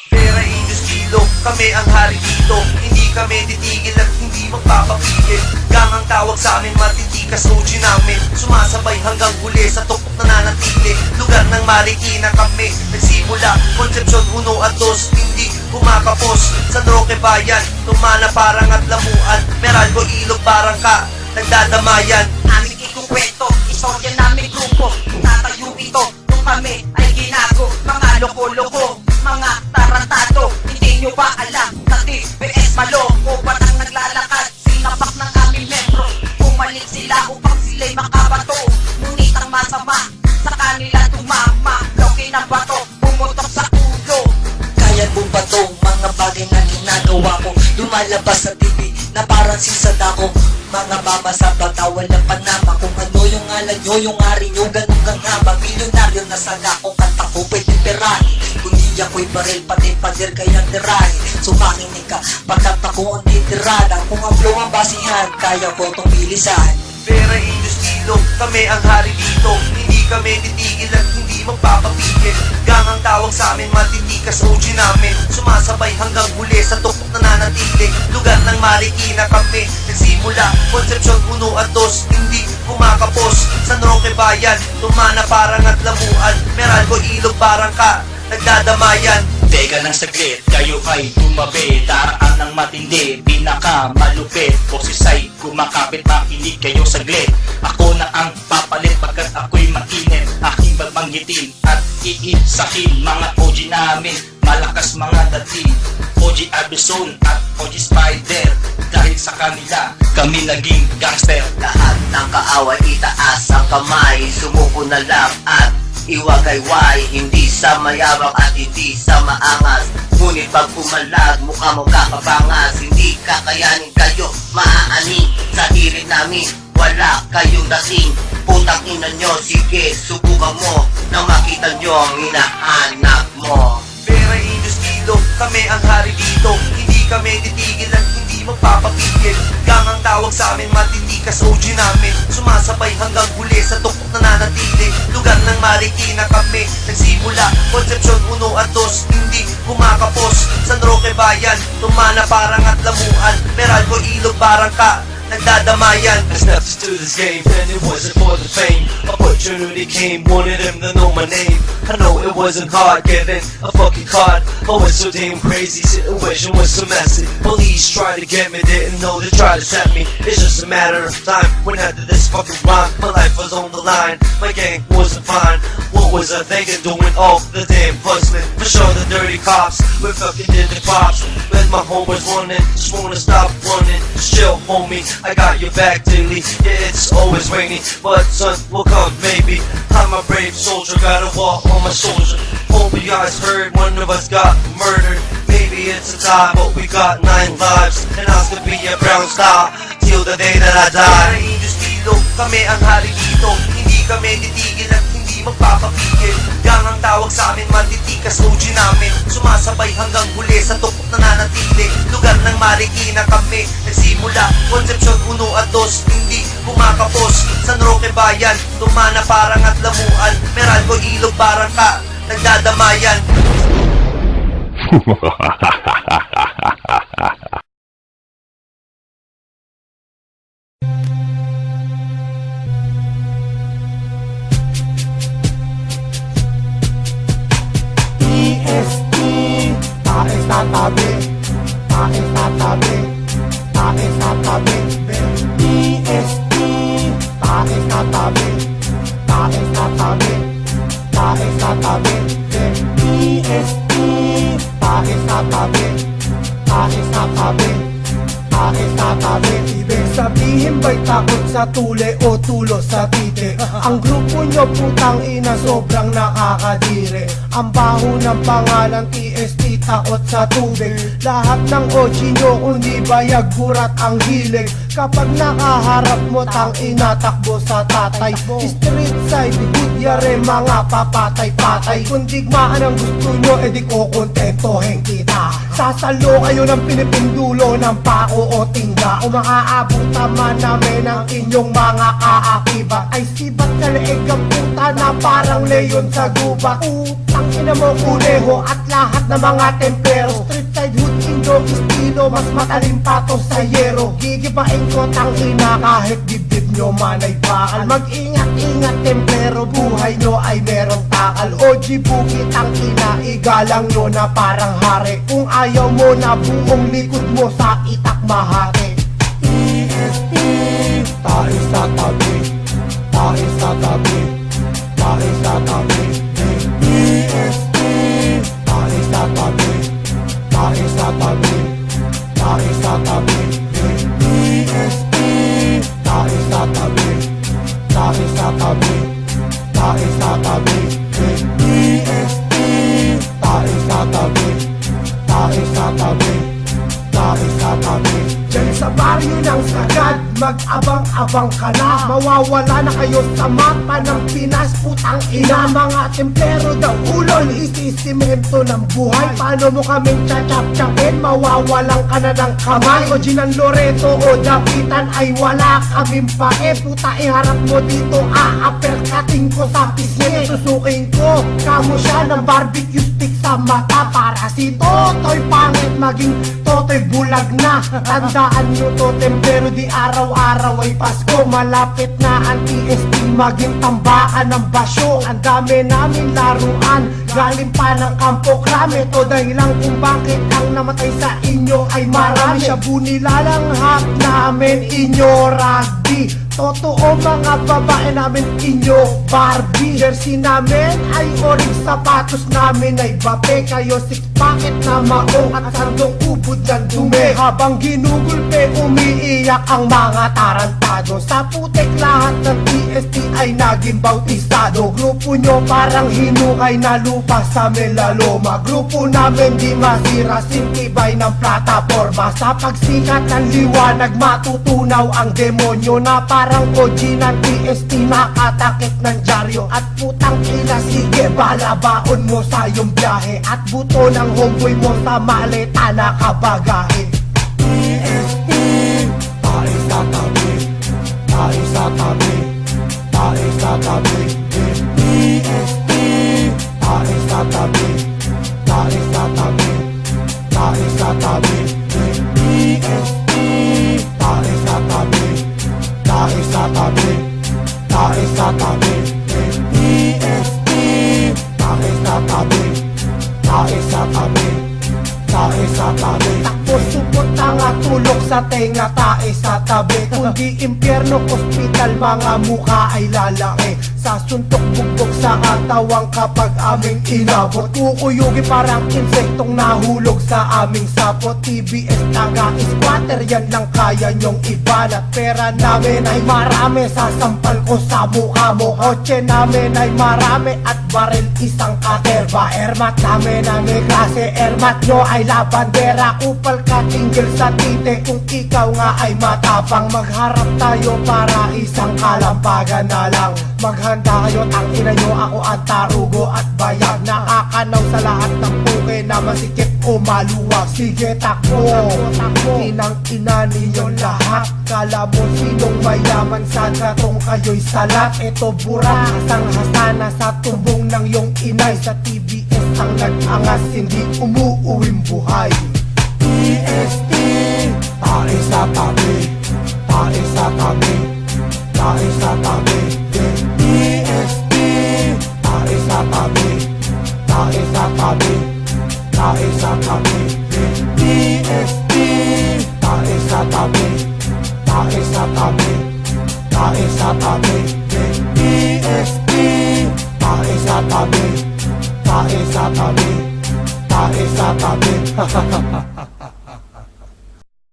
Pera Industilo, kami ang hari dito. Hindi kami titigil at hindi magpapapigil. Gang ang tawag sa amin, matitikas OG namin. Sumasabay hanggang huli sa tuktok na nanatili. Lugar ng Marikina kami nagsimula. Concepcion 1 at 2, hindi kumakapos. San Roque Bayan, tumana parang at lamuan. Meralco Ilog parang ka, nagdadamayan. Aming ikukwento, istorya namin grupo. Tatayo ito, nung kami ay ginago. Mga loko-loko, mga tarantado. Hindi nyo ba alam na TBS maloko? Ba't ang naglalakad, sinapak ng aming membro? Pumalit sila upang sila'y makabato. Ngunit ang masama, sa kanila tumama. Bloke ng bato, bumutok sa ulo. Kaya mo ba to, mga bagay na ginagawa ko? Lumalabas sa TV na parang si Sadako. Mga mama sa bata, walang panama. Kung ano yung ngalan nyo, yung ari nyo, ganun ka nga ba? Milyonaryo na sana kung kanta ko pwede perahin. Kung di ako'y baril, pati pader kayang tirahin. Sumakinig ka, pagkat ako ang titirada. Kung ang flow ang basihan, kaya ko itong bilisan. Pera Industilo, kami ang hari dito. Hindi kami titigil at hindi magpapapigil. Gang ang tawag sa amin, matitikas OG namin. Sumasabay hanggang huli sa tuktok na nanatili. Lugar ng Marikina kami nagsimula. Concepcion 1 at 2, hindi kumakapos. San Roque Bayan, tumana parang at lamuan. Meralco Ilog parang ka, nagdadamayan. Teka ng saglit, kayo ay tumabi. Daraan ng matindi, pinaka malupit. Boses ay kumakapit, makinig kayo saglit. Ako na ang papalit pagkat ako'y mainit. Aking babanggitin at iisahin mga OG namin. Malakas mga dating OG Abison at OG Spider. Dahil sa kanila, kami naging gangster. Lahat ng kaaway itaas ang kamay. Sumuko na lang at iwagayway. Hindi sa mayabang at hindi sa maangas. Ngunit pag pumalag, mukha mo kakapangas. Hindi kakayanin kayo, maaaning. Sa hirin namin, wala kayong dating. Putang ina nyo, sige, subukan mo. Nang makita nyo ang hinahanap mo. Pera Industilo, kami ang hari dito. Hindi kami titigil at hindi magpapapigil. Gang ang tawag sa amin, matitikas OG namin. Sumasabay hanggang huli sa tuktok na nanatili. Lugar ng Marikina kami nagsimula. Concepcion 1 at 2, hindi kumakapos. San Roque Bayan, tumana parang at lamuan. Meralco Ilog parang ka, nagdadamayan. I stepped into this game and it wasn't for the fame. Opportunity came, wanted them to know my name. I know it wasn't hard getting a fucking card. I was so damn crazy, situation was so messy. Police tried to get me, didn't know they tried to set me. It's just a matter of time when after this fucking rhyme, my life was on the line. My gang wasn't fine. What was I thinking, doing all the damn hustling? For sure the dirty cops, we fucking did the cops. When my homies running, just wanna stop running. Chill homie, I got your back daily. Yeah, it's always rainy, but sun will come maybe. I'm a brave soldier, gotta walk on my soldier. Hope you guys heard one of us got murdered. Maybe it's a tie, but we got 9 lives. And I could be a brown star till the day that I Pera die. Industilo, kami ang hari dito. Hindi kami titigil at hindi magpapapigil. Gang ang tawag sa amin, matitikas OG namin. Sumasabay hanggang huli sa tuktok na nanatili. Lugar ng Marikina kami nagsimula. Concepcion 1 at 2, hindi kumakapos. San Roque Bayan, tumana parang at lamuan. Meralco Ilog parang ka, nagdadamayan. EST, taes na tabi, taes na tabi, taes na tabi. EST, taes na tabi, taes na tabi, taes na tabi. EST, taes na tabi, taes na tabi, taes na tabi. Ibig sabihin ba'y takot sa tule o tulo sa tite? Ang grupo nyo putang ina sobrang nakakadire. Ang baho ng pangalan TST, takot sa tubig. Lahat ng OG nyo kundi bayag burat ang hilig. Kapag nakaharap mo tang inatakbo sa tatay. Street side, gudyare mga papatay-patay. Kung digmaan ang gusto nyo, edi kukontentohin kita. Sasalo kayo ng pinipindulo ng pako o tingga. O maaabot man namin ang inyong mga kaakibat. Ay sibat sa leeg ang puta na parang leyon sa gubat. Utang ina mo kuneho at lahat ng mga templero. Street side hood indo estilo, mas matalim pa to sa yero. Gigibain ko tang ina kahit dibdib nyo man ay bakal. Mag-ingat-ingat templero, buhay nyo ay merong takal. OG bukit ang ina, igalang nyo na parang hari. Kung ayaw mo na buong likod mo sa itak mahati. ESP, tayo sa tabi, tayo sa tabi, tayo sa tabi. ESP, tayo sa tabi, tayo sa tabi, tayo sa tabi. ESP, tayo sa tabi, tayo sa tabi, tayo sa tabi. ESP, tayo sa tabi, tayo sa tabi, tayo sa tabi. Diyan sa baryo ng sagad, mag-abang-abang ka na. Mawawala na kayo sa mapa ng Pinas, putang ina. Mga templero daw ulol, isisimento ng buhay. Paano mo kaming tsatsap-tsapin, mawawalang ka na ng kamay. O Ginan Loreto o Dapitan ay wala kaming pae. Puta iharap mo dito, aaperkating ko sa pisngi. Susuking ko, kamo siya ng barbecue stick sa mata. Para si Totoy pangit, maging Totoy bulag na. Tandaan nyo to templero, di araw-araw ay Pasko. Malapit na ang TST, maging tambakan ng basyo. Ang dami namin laruan, galing pa ng Kampo Krame. To dahilan kung bakit ang namatay sa inyo ay marami. Shabu nilalanghap namin inyo rugby. Totoo mga babae namin inyo Barbie. Jersey namin ay orig, sapatos namin ay bape. Kayo six packet na maong at sandong ubod yan dumi. Habang ginugulpe umiiyak ang mga tarantado. Sa putek lahat ng TST ay naging bautisado. Grupo nyo parang hinukay na lupa sa melaloma. Grupo namin di masira, sintibay ng plataforma. Sa pagsikat ng liwanag matutunaw ang demonyo na parang OG ng TST nakatakip ng dyaryo. At putang ina, sige balabaon mo sa iyong biyahe. At buto ng homeboy mo sa maleta nakabagahe. TST, tayo sa tabi, tayo sa tabi, tayo sa tabi. TST, tayo sa tabi, tayo sa tabi, tayo sa tabi. TST, tayo sa tabi, tayo sa tabi, tayo sa tabi. ESP, tayo sa tabi, tayo sa tabi, tayo sa tabi. Takbo supot ang tulog sa tenga, tayo sa tabi. Kundi impyerno, hospital, mga mukha ay lalaki. Sa suntok bugbog sa katawang kapag aming inabot. Kukuyugi parang insektong nahulog sa aming sapot. TBS taga squatter, yan lang kaya nyong ibanat. Pera namin ay marami, sasampal ko sa mukha mo. Kotse namin ay marami at baril isang katerba. Ermat namin ang may klase, ermat nyo ay labandera. Kupal ka tinggil sa tite kung ikaw nga ay matapang. Magharap tayo para isang kalampagan na lang. Maghanda kayo, ang ina nyo, ako ang tarugo at bayag. Nakakanaw sa lahat ng puke na masikip o maluwag. Sige takbo, inang ina ninyo lahat. Kala mo sinong mayaman, sa gatong kayo'y salat. Ito burak, asang hasana sa tumbong ng iyong inay. Sa TBS ang nag-angas, hindi umuuwing buhay. TST, tayo sa tabi, tayo sa tabi, tayo sa tabi. TST, tayo sa tabi, tayo sa tabi, tayo sa tabi. TST, tayo sa tabi, tayo sa tabi, tayo sa tabi. TST, tayo sa tabi, tayo sa tabi, tayo sa tabi.